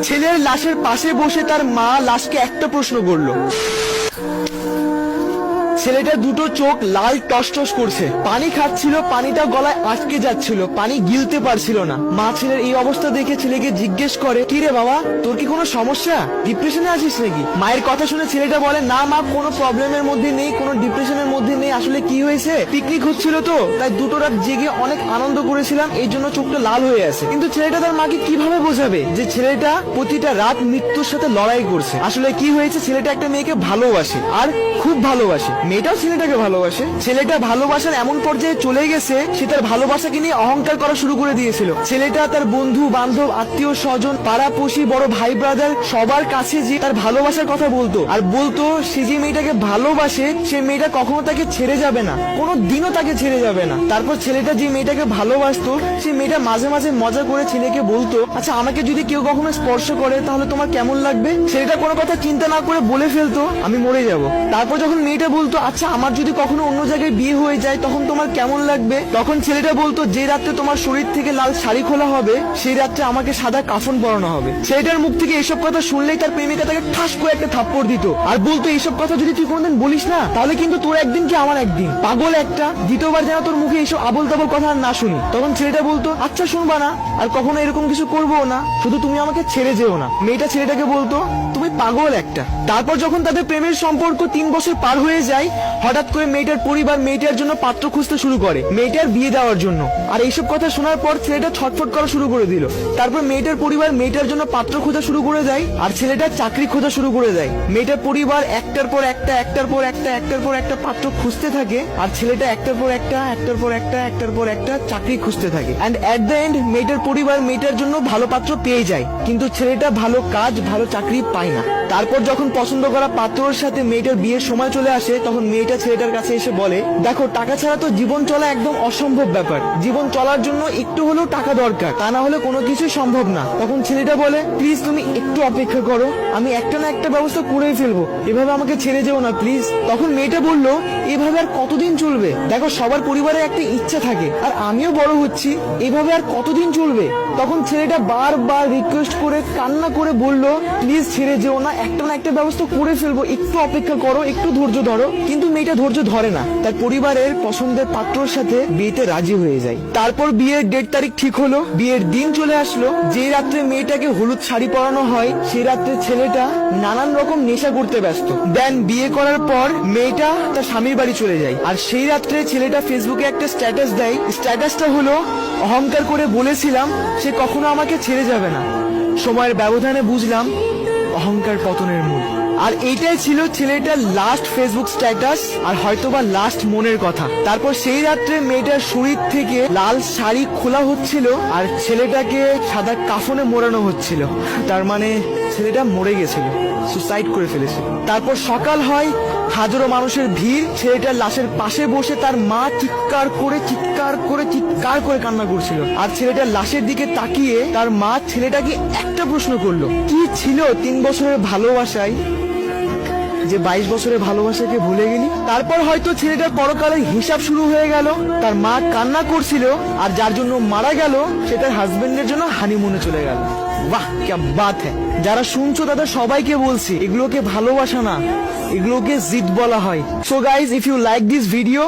ছেলের লাশের পাশে বসে তার মা লাশকে একটা প্রশ্ন করলো। ছেলেটা দুটো চোখ লাল টসটস করছে, পানি খাচ্ছিল, পানিটা গলায় আটকে যাচ্ছিল, পানি গিলতে পারছিল না। মা ছেলের এই অবস্থা দেখে ছেলেকে জিজ্ঞেস করে, কি রে বাবা, তোর কি কোনো সমস্যা, ডিপ্রেশনে আছিস নাকি? মায়ের কথা শুনে ছেলেটা বলে, না মা, কোনো প্রবলেমের মধ্যে নেই, কোনো ডিপ্রেশনের মধ্যে নেই। আসলে কি হয়েছে, পিকনিক হচ্ছিল তো, তাই দুটো রাত জেগে অনেক আনন্দ করেছিলাম, এই জন্য চোখটা লাল হয়ে আছে। কিন্তু ছেলেটা তার মাকে কিভাবে বোঝাবে যে ছেলেটা প্রতিটা রাত মৃত্যুর সাথে লড়াই করছে? আসলে কি হয়েছে, ছেলেটা একটা মেয়েকে ভালোবাসে, আর খুব ভালোবাসে। মেয়েটাও ছেলেটাকে ভালোবাসে। ছেলেটা ভালোবাসার এমন পর্যায়ে চলে গেছে, সে তার ভালোবাসাকে নিয়ে অহংকার করা শুরু করে দিয়েছিল। ছেলেটা তার বন্ধু বান্ধব, আত্মীয় স্বজন, পাড়াপড়শি, বড় ভাই ব্রাদার সবার কাছে যে তার ভালোবাসার কথা বলতো, আর বলতো সে যে মেয়েটাকে ভালোবাসে, সে মেয়েটা কখনো তাকে ছেড়ে যাবে না, কোনো দিনও তাকে ছেড়ে যাবে না। তারপর ছেলেটা যে মেয়েটাকে ভালোবাসতো, সে মেয়েটা মাঝে মাঝে মজা করে ছেলেকে বলতো, আচ্ছা আমাকে যদি কেউ কখনো স্পর্শ করে তাহলে তোমার কেমন লাগবে? ছেলেটা কোনো কথা চিন্তা না করে বলে ফেলতো, আমি মরে যাব। তারপর যখন মেয়েটা বলতো, আচ্ছা আমার যদি কখনো অন্য জায়গায় বিয়ে হয়ে যায় তখন তোমার কেমন লাগবে? তখন ছেলেটা বলতো, যে রাত্রে তোমার শরীর থেকে লাল শাড়ি খোলা হবে সেই রাত্রে আমাকে সাদা কাফন পরানো হবে। ছেলেটার মুখ থেকে এসব কথা শুনলেই তার প্রেমিকা তাকে ঠাস করে একটা থাপ্পড় দিত, আর বলতো, এইসব কথা যদি তুই কোনদিন বলিস না তাহলে কিন্তু তোর একদিন কি আমার একদিন, পাগল একটা, দ্বিতীয়বার যেন তোর মুখে এইসব আবল তাবল কথা আর না শুনি। তখন ছেলেটা বলতো, আচ্ছা শুনবা না, আর কখনো এরকম কিছু করবো না, শুধু তুমি আমাকে ছেড়ে যেও না। মেয়েটা ছেলেটাকে বলতো, তুমি পাগল একটা। তারপর যখন তাদের প্রেমের সম্পর্ক 3 বছর পার হয়ে যায়, হঠাৎ করে মেয়েটার পরিবার মেয়েটার জন্য পাত্র খুঁজতে শুরু করে, মেয়েটার বিয়ে দেওয়ার জন্য। আর এইসব কথা শোনার পর ছেলেটা ছটফট করা শুরু করে দিল। তারপর মেয়েটার পরিবার মেয়েটার জন্য পাত্র খোঁজা শুরু করে দেয়, আর ছেলেটার চাকরি খোঁজা শুরু করে দেয়। মেয়েটার পরিবার একটার পর একটা পাত্র খুঁজতে থাকে, আর ছেলেটা একটার পর একটা চাকরি খুঁজতে থাকে। এন্ড এট দ্য এন্ড মেয়েটার পরিবার মেয়েটার জন্য ভালো পাত্র পেয়ে যায়, কিন্তু ছেলেটা ভালো কাজ, ভালো চাকরি পায় না। তারপর যখন পছন্দ করা পাত্রের সাথে মেয়েটার বিয়ের সময় চলে আসে, তখন মেয়েটা ছেলেটার কাছে এসে বলে, দেখো টাকা ছাড়া তো জীবন চলা একদম অসম্ভব ব্যাপার, জীবন চলার জন্য একটু হলেও টাকা দরকার, তা না হলে কোনো কিছুই সম্ভব না। তখন ছেলেটা বলে, প্লিজ তুমি একটু অপেক্ষা করো, আমি একটা না একটা ব্যবস্থা করেই ফেলবো, এভাবে আমাকে ছেড়ে যেও না প্লিজ। তখন মেয়েটা বলল, এভাবে আর কতদিন চলবে? দেখো সবার পরিবারে একটা ইচ্ছা থাকে, আর আমিও বড় হচ্ছি, এভাবে আর কতদিন চলবে? তখন ছেলেটা বারবার রিকোয়েস্ট করে কান্না করে বলল, প্লিজ ছেড়ে যেও না, একটা না একটা ব্যবস্থা করে ফেলবো, একটু অপেক্ষা করো, একটু ধৈর্য ধরো। কিন্তু মেয়েটা ধৈর্য ধরে না, তার পরিবারের পছন্দের পাত্রর সাথে বিয়েতে রাজি হয়ে যায়। তারপর বিয়ের ডেট তারিখ ঠিক হলো, বিয়ের দিন চলে আসলো। যে রাত্রে মেয়েটাকে হলুদ শাড়ি পরানো হয়, সেই রাত্রে ছেলেটা নানান রকম নেশা করতে ব্যস্ত। দেন বিয়ে করার পর মেয়েটা তার স্বামীর বাড়ি চলে যায়, আর সেই রাত্রে ছেলেটা ফেসবুকে একটা স্ট্যাটাস দেয়। স্ট্যাটাসটা হলো, অহংকার করে বলেছিলাম সে কখনো আমাকে ছেড়ে যাবে না, সময়ের ব্যবধানে বুঝলাম অহংকার পতনের মূল। আর এইটাই ছিল ছেলেটার লাস্ট ফেসবুক স্ট্যাটাস, আর হয়তোবা লাস্ট মনের কথা। তারপর সেই রাত্রে মেয়েটার শরীর থেকে লাল শাড়ি খোলা হচ্ছিল, আর ছেলেটাকে সাদা কাফনে মোড়ানো হচ্ছিল। তার মানে ছেলেটা মরে গেছিল, সুসাইড করে ফেলেছিল। তারপর সকাল হয়, হাজারো মানুষের ভিড়, ছেলেটার লাশের পাশে বসে তার মা চিৎকার করে কান্না করছিল। আর ছেলেটার লাশের দিকে তাকিয়ে তার মা ছেলেটাকে একটা প্রশ্ন করলো, কি ছিল 3 বছরের ভালোবাসায় যে 22 বছরের ভালোবাসাকে ভুলে গেলি? তারপর হয়তো ছেলেটার পরকালের হিসাব শুরু হয়ে গেল। তার মা কান্না করছিল, আর যার জন্য মারা গেল সে তার হাজবেন্ডের জন্য হানিমুনে চলে গেল। বাহ, क्या बात है। যারা শুনছো তাদের সবাইকে বলছি, এগুলোকে ভালোবাসা না, এগুলোকে জিদ বলা হয়। So guys, if you like this video,